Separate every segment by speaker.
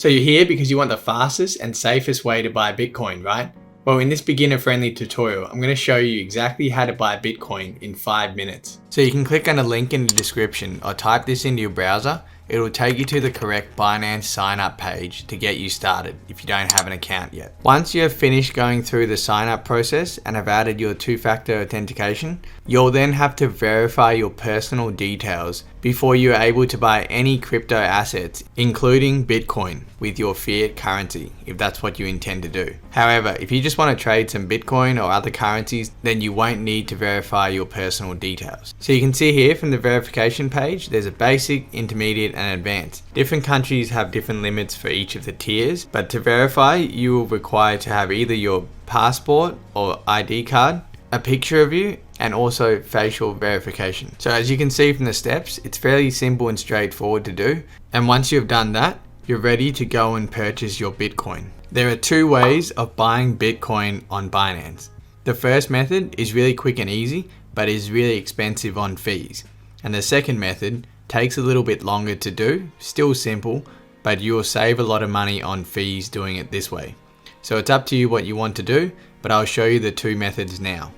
Speaker 1: So you're here because you want the fastest and safest way to buy Bitcoin, right? Well, in this beginner-friendly tutorial, I'm going to show you exactly how to buy Bitcoin in 5 minutes. So you can click on a link in the description or type this into your browser. It will take you to the correct Binance sign up page to get you started if you don't have an account yet. Once you have finished going through the sign up process and have added your two-factor authentication, you'll then have to verify your personal details before you are able to buy any crypto assets, including Bitcoin, with your fiat currency, if that's what you intend to do. However, if you just want to trade some Bitcoin or other currencies, then you won't need to verify your personal details. So you can see here from the verification page, there's a basic, intermediate, and advanced. Different countries have different limits for each of the tiers, but to verify, you will require to have either your passport or ID card, a picture of you, and also facial verification. So as you can see from the steps, it's fairly simple and straightforward to do. And once you've done that, you're ready to go and purchase your Bitcoin. There are two ways of buying Bitcoin on Binance. The first method is really quick and easy, but is really expensive on fees. And the second method takes a little bit longer to do, still simple, but you will save a lot of money on fees doing it this way. So it's up to you what you want to do, but I'll show you the two methods now.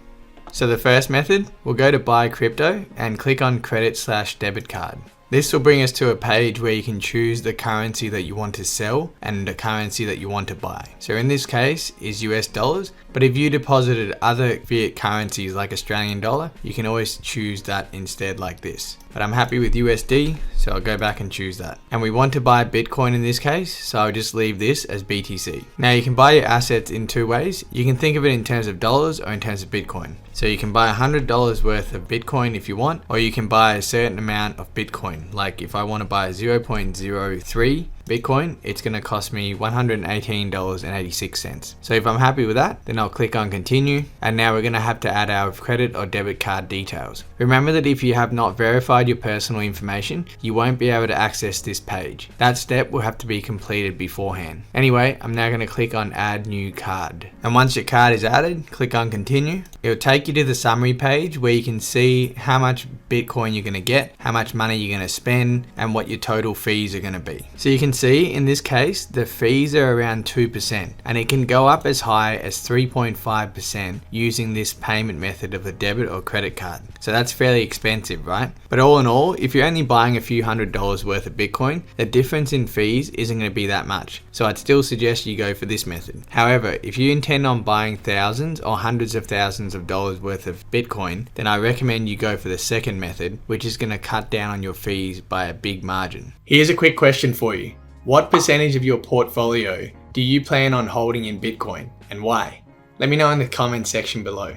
Speaker 1: So the first method, we'll go to buy crypto and click on credit/debit card. This will bring us to a page where you can choose the currency that you want to sell and the currency that you want to buy. So in this case is US dollars, but if you deposited other fiat currencies like Australian dollar, you can always choose that instead like this. But I'm happy with USD, so I'll go back and choose that. And we want to buy Bitcoin in this case, so I'll just leave this as BTC. Now you can buy your assets in two ways. You can think of it in terms of dollars or in terms of Bitcoin. So you can buy $100 worth of Bitcoin if you want, or you can buy a certain amount of Bitcoin. Like if I want to buy 0.03 Bitcoin, it's going to cost me $118.86. So if I'm happy with that, then I'll click on continue. And now we're going to have to add our credit or debit card details. Remember that if you have not verified your personal information, you won't be able to access this page. That step will have to be completed beforehand. Anyway, I'm now going to click on add new card. And once your card is added, click on continue. It'll take you to the summary page where you can see how much Bitcoin you're going to get, how much money you're going to spend, and what your total fees are going to be. So you can see in this case, the fees are around 2%, and it can go up as high as 3.5% using this payment method of a debit or credit card. So that's fairly expensive, right? But all in all, if you're only buying a few $100s worth of Bitcoin, the difference in fees isn't going to be that much. So I'd still suggest you go for this method. However, if you intend on buying thousands or hundreds of thousands of dollars worth of Bitcoin, then I recommend you go for the second method, which is going to cut down on your fees by a big margin. Here's a quick question for you. What percentage of your portfolio do you plan on holding in Bitcoin and why? Let me know in the comment section below.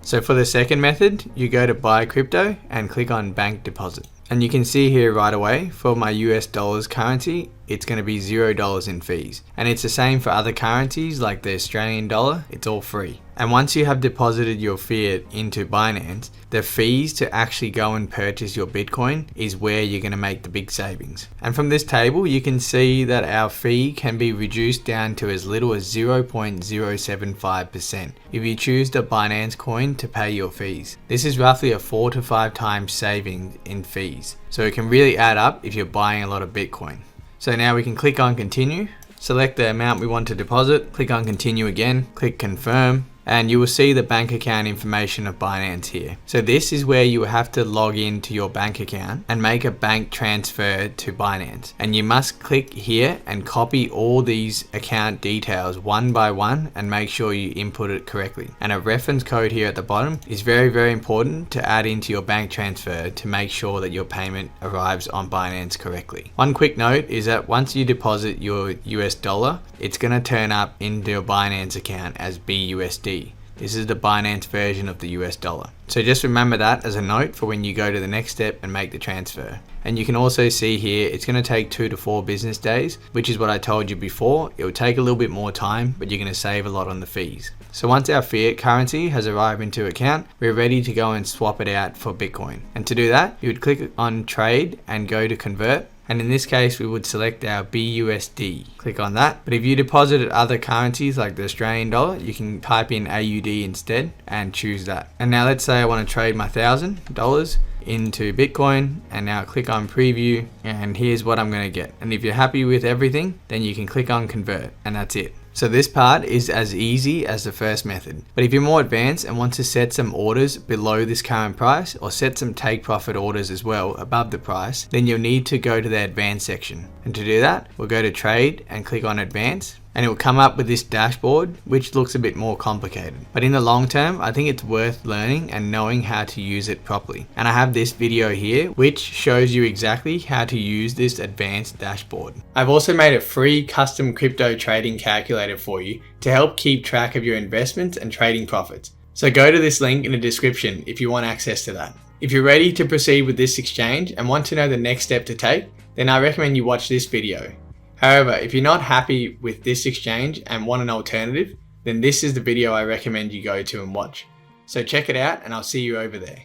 Speaker 1: So for the second method, you go to buy crypto and click on bank deposit. And you can see here right away for my US dollars currency, it's going to be $0 in fees. And it's the same for other currencies like the Australian dollar, it's all free. And once you have deposited your fiat into Binance, the fees to actually go and purchase your Bitcoin is where you're going to make the big savings. And from this table, you can see that our fee can be reduced down to as little as 0.075% if you choose the Binance coin to pay your fees. This is roughly a 4 to 5 times saving in fees. So it can really add up if you're buying a lot of Bitcoin. So now we can click on continue, select the amount we want to deposit, click on continue again, click confirm, and you will see the bank account information of Binance here. So this is where you will have to log into your bank account and make a bank transfer to Binance. And you must click here and copy all these account details one by one and make sure you input it correctly. And a reference code here at the bottom is very, very important to add into your bank transfer to make sure that your payment arrives on Binance correctly. One quick note is that once you deposit your US dollar, it's going to turn up into your Binance account as BUSD. This is the Binance version of the US dollar. So just remember that as a note for when you go to the next step and make the transfer. And you can also see here, it's going to take 2 to 4 business days, which is what I told you before. It will take a little bit more time, but you're going to save a lot on the fees. So once our fiat currency has arrived into account, we're ready to go and swap it out for Bitcoin. And to do that, you would click on trade and go to convert. And in this case, we would select our BUSD. Click on that. But if you deposited other currencies like the Australian dollar, you can type in AUD instead and choose that. And now let's say I want to trade my $1,000 into Bitcoin and now click on preview, and here's what I'm going to get. And if you're happy with everything, then you can click on convert, and that's it. So this part is as easy as the first method. But if you're more advanced and want to set some orders below this current price, or set some take profit orders as well above the price, then you'll need to go to the advanced section. And to do that, we'll go to trade and click on advanced. And it will come up with this dashboard, which looks a bit more complicated. But in the long term, I think it's worth learning and knowing how to use it properly. And I have this video here, which shows you exactly how to use this advanced dashboard. I've also made a free custom crypto trading calculator for you to help keep track of your investments and trading profits. So go to this link in the description if you want access to that. If you're ready to proceed with this exchange and want to know the next step to take, then I recommend you watch this video. However, if you're not happy with this exchange and want an alternative, then this is the video I recommend you go to and watch. So check it out, and I'll see you over there.